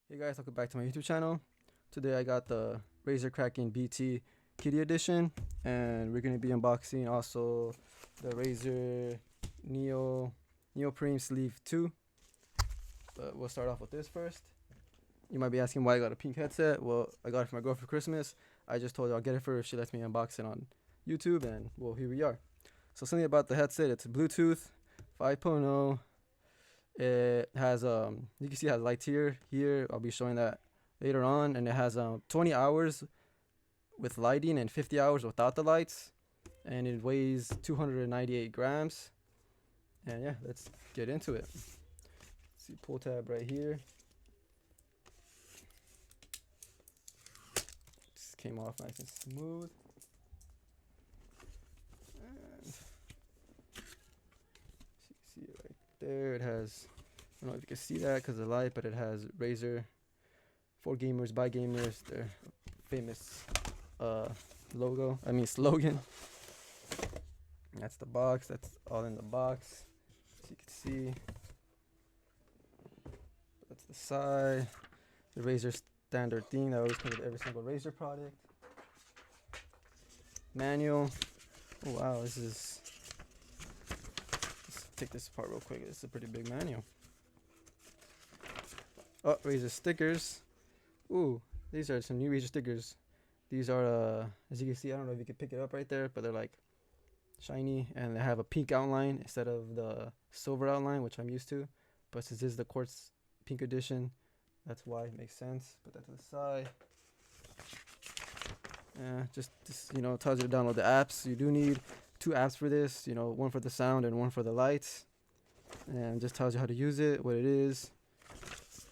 Hey guys, welcome back to my YouTube channel. Today I got the Razer Kraken BT Kitty Edition, and we're gonna be unboxing also the Razer Neoprene Sleeve V2. But we'll start off with this first. You might be asking why I got a pink headset. Well, I got it for my girl for Christmas. I just told her I'll get it for her if she lets me unbox it on YouTube, and well, here we are. So something about the headset, it's Bluetooth 5.0. It has you can see it has lights here. I'll be showing that later on, and it has 20 hours with lighting and 50 hours without the lights, and it weighs 298 grams. And yeah, let's get into it. See, pull tab right here. Just came off nice and smooth. And so you can see it right there. It has, I don't know if you can see that because of the light, but it has Razer for gamers by gamers, their famous slogan. That's the box. That's all in the box, so you can see. That's the side, the Razer standard thing that always comes with every single Razer product. Manual. Oh wow, let's take this apart real quick. This is a pretty big manual. Oh, Razer stickers. Ooh, these are some new Razer stickers. These are as you can see, I don't know if you can pick it up right there, but they're like shiny, and they have a pink outline instead of the silver outline, which I'm used to. But since this is the Quartz pink edition, that's why it makes sense. Put that to the side. Yeah, just you know, tells you to download the apps. You do need 2 apps for this, you know, one for the sound and one for the lights, and just tells you how to use it, what it is.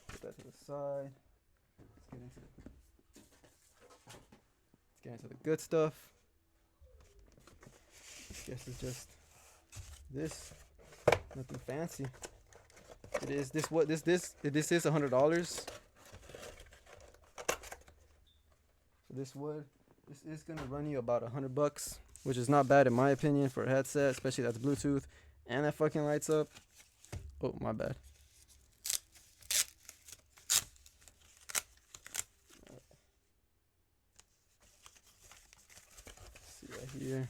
Put that to the side. Let's get into the good stuff. I guess it's just this, nothing fancy. It is this is $100. So this is gonna run you about $100, which is not bad in my opinion for a headset, especially that's Bluetooth and that fucking lights up. Oh, my bad. See right here.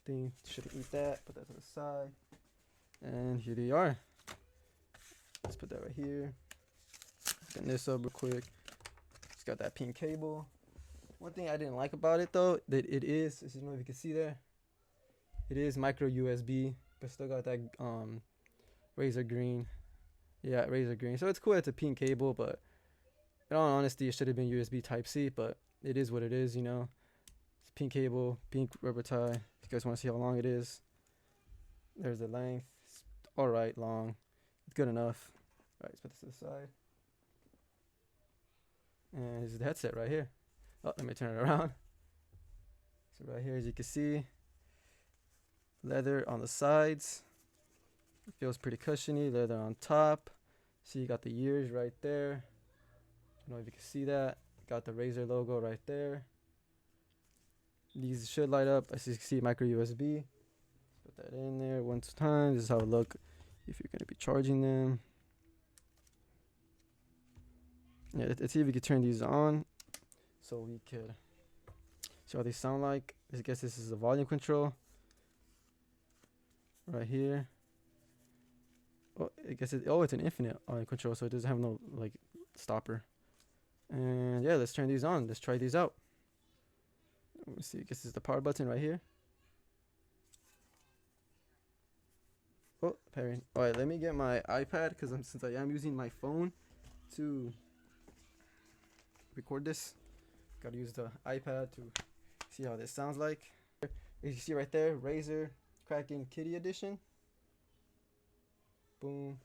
Thing shouldn't eat that. Put that to the side. And here they are. Let's put that right here. Open this up real quick. It's got that pink cable. One thing I didn't like about it though, that it is, I don't know if you can see there, it is micro USB, but still got that Razer green. Yeah, Razer green. So it's cool. It's a pink cable, but in all honesty, it should have been USB Type C. But it is what it is, you know. It's pink cable, pink rubber tie. If you guys want to see how long it is, there's the length. It's all right, long. It's good enough. All right, let's put this to the side. And this is the headset right here. Oh, let me turn it around. So right here, as you can see, leather on the sides. It feels pretty cushiony. Leather on top. See, you got the ears right there. I don't know if you can see that. Got the Razer logo right there. These should light up. As you can see, micro USB. Put that in there one time. This is how it look if you're going to be charging them. Yeah, let's see if we can turn these on so we could see how they sound like. I guess this is the volume control right here. Oh, I guess it's an infinite volume control, so it doesn't have no like stopper. And yeah, let's turn these on. Let's try these out. Let me see. I guess this is the power button right here. Oh, pairing. All right, let me get my iPad because since I am using my phone to record this, gotta use the iPad to see how this sounds like. As you see right there, Razer Kraken Kitty Edition. Boom.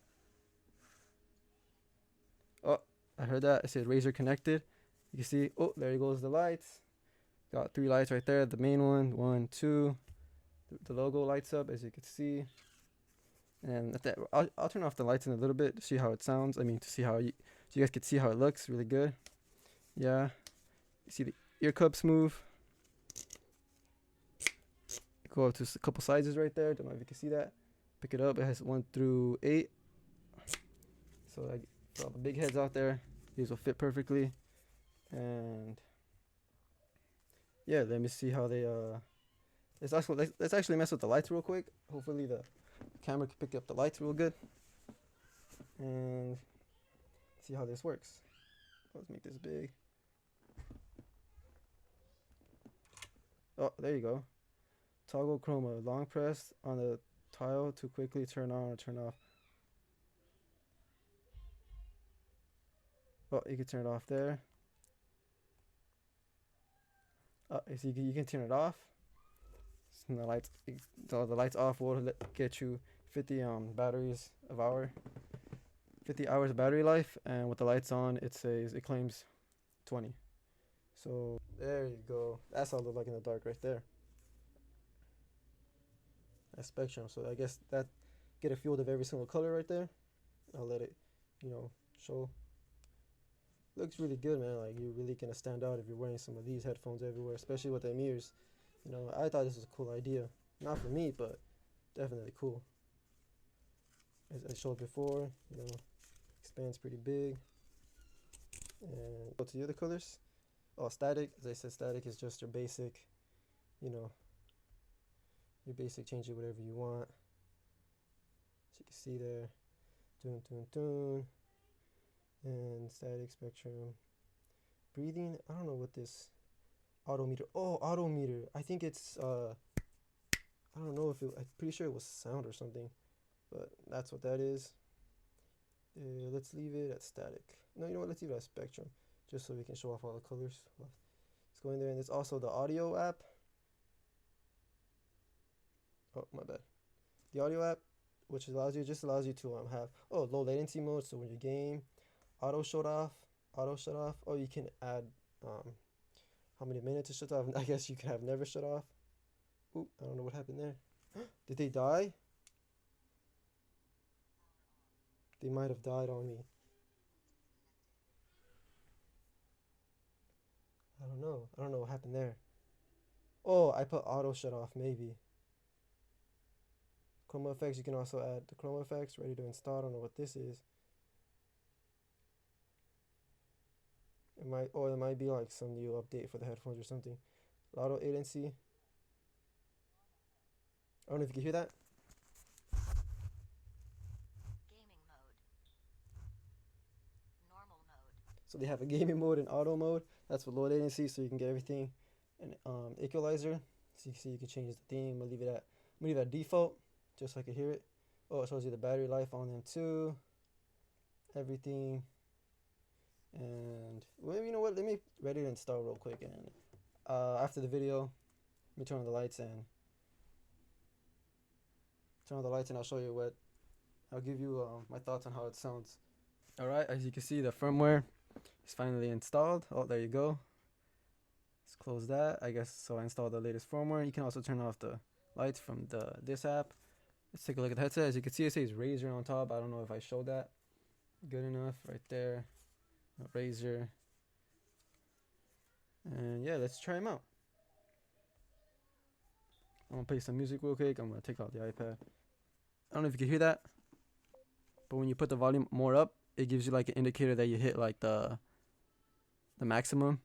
Oh, I heard that. It said Razer connected. You can see, oh, there goes the lights. Got 3 lights right there. The main one, 1, 2. The logo lights up, as you can see. And I'll turn off the lights in a little bit to see how it sounds. I mean, to see how so you guys can see how it looks. Really good. Yeah. You see the ear cups move. Go up to a couple sizes right there. Don't know if you can see that. Pick it up. It has 1 through 8. So like for all the big heads out there, these will fit perfectly. And yeah, let me see how they let's actually mess with the lights real quick. Hopefully the camera can pick up the lights real good and see how this works. Let's make this big. Oh, there you go. Toggle chroma. Long press on the tile to quickly turn on or turn off. Oh, you can turn it off there. Oh, so you can turn it off. So the lights off will get you 50 batteries of hour, 50 hours of battery life, and with the lights on, it claims 20. So there you go. That's how it look like in the dark right there. That's spectrum. So I guess that get a field of every single color right there. I'll let it, show. Looks really good, man. Like you're really gonna stand out if you're wearing some of these headphones everywhere, especially with the mirrors. I thought this was a cool idea. Not for me, but definitely cool. As I showed before, expands pretty big. And go to the other colors. Oh, static. As I said, static is just your basic, your basic, change it whatever you want. As you can see there, tune, and static spectrum. Breathing, I don't know what this autometer. Oh, autometer. I think it's I don't know I'm pretty sure it was sound or something, but that's what that is. Let's leave it at static. No, you know what? Let's leave it at spectrum, just so we can show off all the colors. Let's go in there, and there's also the audio app. Oh, my bad. The audio app, which allows you to have low latency mode. So when you game, auto shut off. Oh, you can add how many minutes it shuts off. I guess you can have never shut off. Oop, I don't know what happened there. Did they die? They might have died on me. I don't know what happened there. Oh, I put auto shut off maybe. Chroma effects, you can also add the chroma effects. Ready to install. I don't know what this is. It might be like some new update for the headphones or something. Auto latency. I don't know if you can hear that. Gaming mode. Normal mode. So they have a gaming mode and auto mode. That's for low latency, so you can get everything. And equalizer, so you can change the theme. I'm gonna leave it at default, just so I can hear it. Oh, it shows you the battery life on them too. Everything. And well, you know what? Let me ready to install real quick, and after the video, let me turn on the lights and I'll show you I'll give you my thoughts on how it sounds. All right, as you can see, the firmware is finally installed. Oh, there you go. Let's close that. I guess so. I installed the latest firmware. You can also turn off the lights from this app. Let's take a look at the headset. As you can see, it says Razer on top. I don't know if I showed that good enough right there. Razer. And yeah, let's try them out. I'm gonna play some music real quick. I'm gonna take out the iPad. I don't know if you can hear that, but when you put the volume more up, it gives you like an indicator that you hit like the maximum.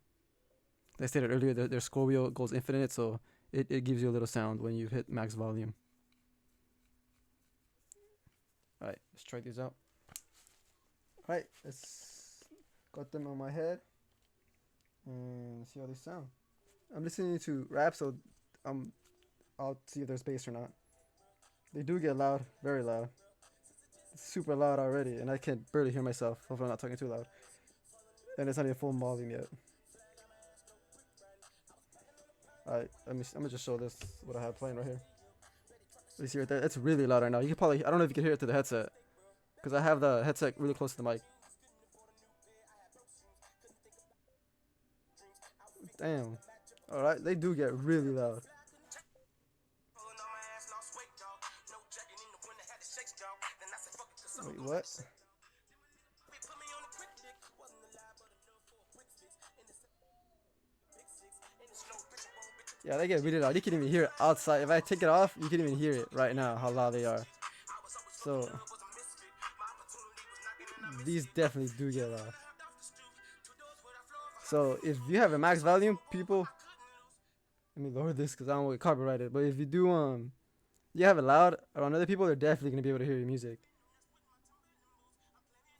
Like I stated earlier, their scroll wheel goes infinite, so it gives you a little sound when you hit max volume. Alright, let's try these out. Alright, let's got them on my head and see how they sound. I'm listening to rap, so I'll see if there's bass or not. They do get loud, very loud. It's super loud already, and I can barely hear myself. Hopefully I'm not talking too loud. And it's not even full volume yet. Alright, I'm gonna just show this, what I have playing right here. You see right there? It's really loud right now. You can probably, I don't know if you can hear it through the headset, because I have the headset really close to the mic. Damn. Alright, they do get really loud. Wait, what? Yeah, they get really loud. You can even hear it outside. If I take it off, you can even hear it right now, how loud they are. So, these definitely do get loud. So if you have a max volume, people, let me lower this because I don't want to get copyrighted. But if you do you have it loud around other people, they're definitely gonna be able to hear your music.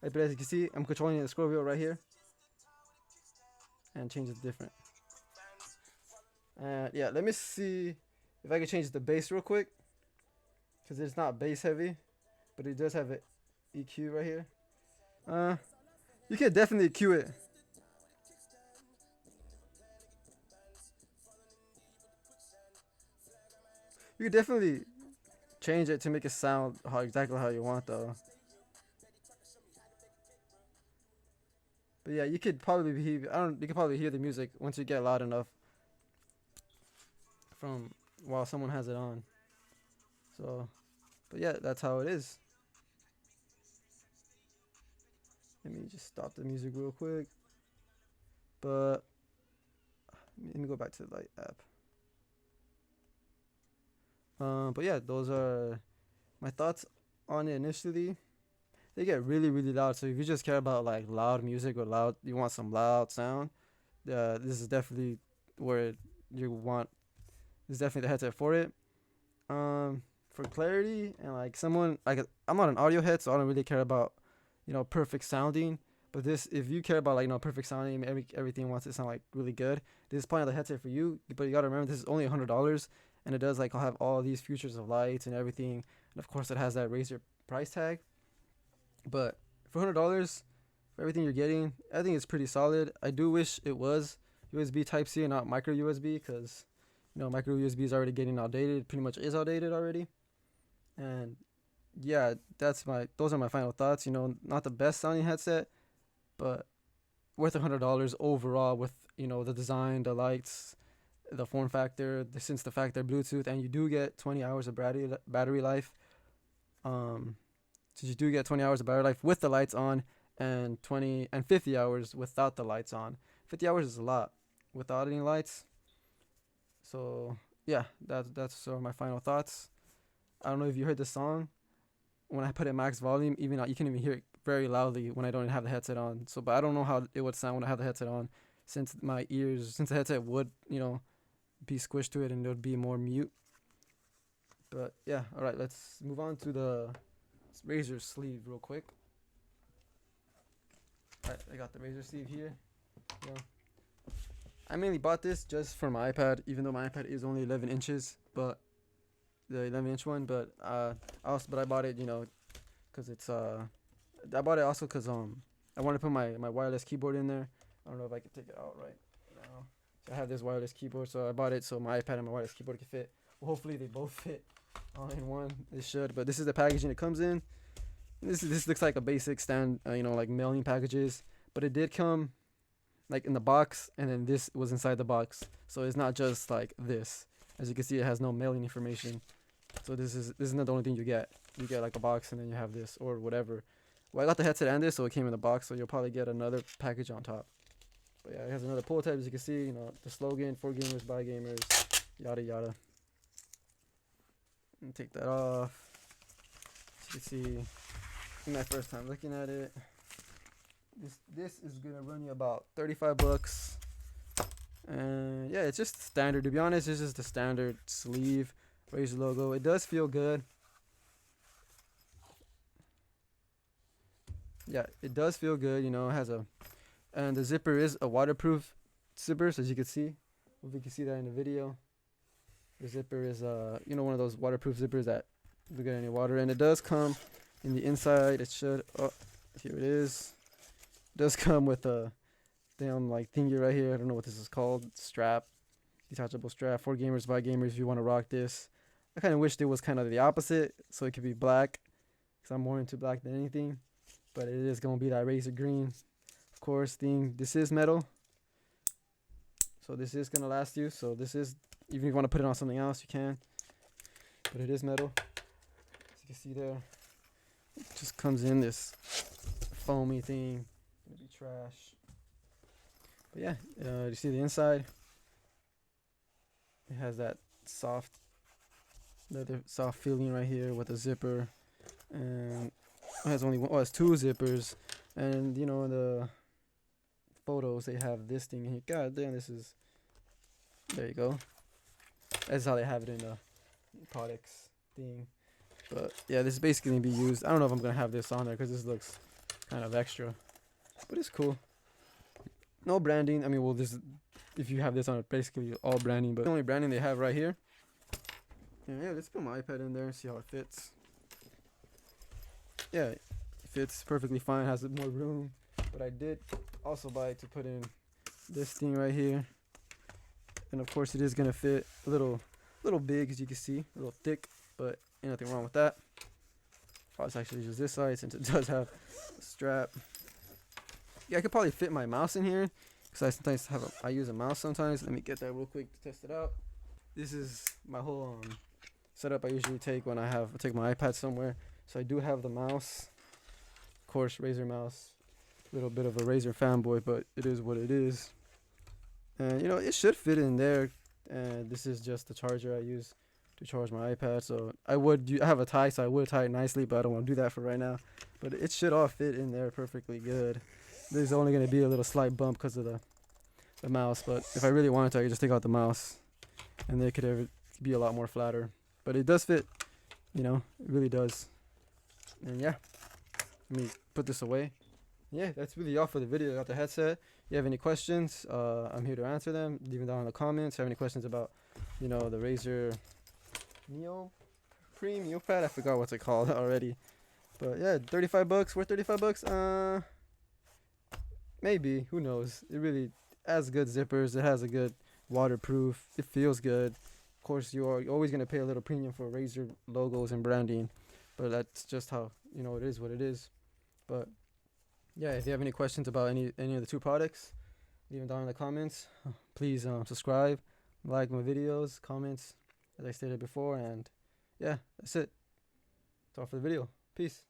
Right, but as you can see, I'm controlling the scroll wheel right here, and change it different. And yeah, let me see if I can change the bass real quick, because it's not bass heavy, but it does have an EQ right here. You can definitely EQ it. You can definitely change it to make it sound exactly how you want though. But yeah, you could probably hear. You could probably hear the music once you get loud enough from while someone has it on. So, but yeah, that's how it is. Let me just stop the music real quick. But let me go back to the Light app. But yeah, those are my thoughts on it initially. They get really, really loud. So if you just care about like loud music or you want some loud sound, this is definitely where you want. This is definitely the headset for it. For clarity and like I'm not an audio head, so I don't really care about perfect sounding. But if you care about like perfect sounding, everything wants to sound like really good, this is probably not the headset for you. But you gotta remember this is only $100, and it does like have all these features of lights and everything, and of course it has that Razer price tag. But for $100, for everything you're getting, I think it's pretty solid. I do wish it was USB Type C and not micro USB, because micro USB is already getting outdated. Pretty much is outdated already. And yeah, those are my final thoughts. Not the best sounding headset, but worth $100 overall with the design, the lights, the form factor, since the fact they're Bluetooth, and you do get 20 hours of battery life. So you do get 20 hours of battery life with the lights on, and 50 hours without the lights on. 50 hours is a lot without any lights. So yeah, that's sort of my final thoughts. I don't know if you heard the song. When I put it max volume, even you can even hear it very loudly when I don't have the headset on. So, but I don't know how it would sound when I have the headset on, since the headset would be squished to it and it would be more mute. But yeah, all right, let's move on to the Razer sleeve real quick. All right, I got the Razer sleeve here. Yeah. I mainly bought this just for my iPad, even though my iPad is only 11 inches, but the 11-inch one. But I bought it, because it's I bought it also because I want to put my wireless keyboard in there. I don't know if I can take it out right now. So I have this wireless keyboard, so I bought it so my iPad and my wireless keyboard can fit. Well, hopefully they both fit all in one. It should. But this is the packaging it comes in. This looks like a basic stand, like mailing packages. But it did come like in the box, and then this was inside the box. So it's not just like this. As you can see, it has no mailing information. So this is not the only thing you get. You get like a box, and then you have this or whatever. Well, I got the headset and this, so it came in the box. So you'll probably get another package on top. But yeah, it has another pull tab, as you can see. The slogan: for gamers, by gamers, yada yada. And take that off. As you can see, my first time looking at it. This is gonna run you about $35. And yeah, it's just standard. To be honest, this is the standard sleeve, Razer logo. It does feel good. Yeah, it does feel good. It has and the zipper is a waterproof zipper, so as you can see, if you can see that in the video, the zipper is one of those waterproof zippers that don't get any water. And it does come in the inside. It should. Oh, here it is. It does come with a damn like thingy right here. I don't know what this is called. Strap, detachable strap. For gamers, by gamers. If you want to rock this, I kind of wished it was kind of the opposite, so it could be black, because I'm more into black than anything. But it is gonna be that Razer green, of course. This is metal, so this is gonna last you. So this is, even if you want to put it on something else, you can. But it is metal, as you can see there. It just comes in this foamy thing. Gonna be trash. But yeah, you see the inside. It has that soft feeling right here with a zipper, and it has it's two zippers. And you know, in the photos they have this thing in here. God damn, this is, there you go. That's how they have it in the products thing. But yeah, this is basically gonna be used. I don't know if I'm gonna have this on there because this looks kind of extra, but it's cool. No branding. I mean, well, this, if you have this on, basically all branding, but the only branding they have right here. And yeah, let's put my iPad in there and see how it fits. Yeah, it fits perfectly fine. Has more room, but I did also buy to put in this thing right here, and of course it is gonna fit a little big, as you can see, a little thick, but ain't nothing wrong with that. I'll just actually use this side since it does have a strap. Yeah, I could probably fit my mouse in here because I sometimes have I use a mouse sometimes. Let me get that real quick to test it out. This is my whole setup I usually take when I take my iPad somewhere. So I do have the mouse, of course, Razer mouse. A little bit of a Razer fanboy, but it is what it is. And you know, it should fit in there. And this is just the charger I use to charge my iPad. So I have a tie, so I would tie it nicely, but I don't want to do that for right now. But it should all fit in there perfectly good. There's only going to be a little slight bump because of the mouse, but if I really wanted to, I could just take out the mouse and they could be a lot more flatter. But it does fit, you know, it really does. And yeah, let me put this away. Yeah, that's really all for the video. I got the headset. If you have any questions, I'm here to answer them. Leave them down in the comments. If you have any questions about, you know, the Razer Neoprene, I forgot what's it called already. But yeah, 35 bucks, worth 35 bucks? Maybe, who knows. It really has good zippers. It has a good waterproof. It feels good. Of course, you're always going to pay a little premium for Razer logos and branding, but that's just how, you know, it is what it is. But yeah, if you have any questions about any of the two products, leave them down in the comments. Please subscribe, like my videos, comments, as I stated before, and yeah, that's it. That's all for the video. Peace.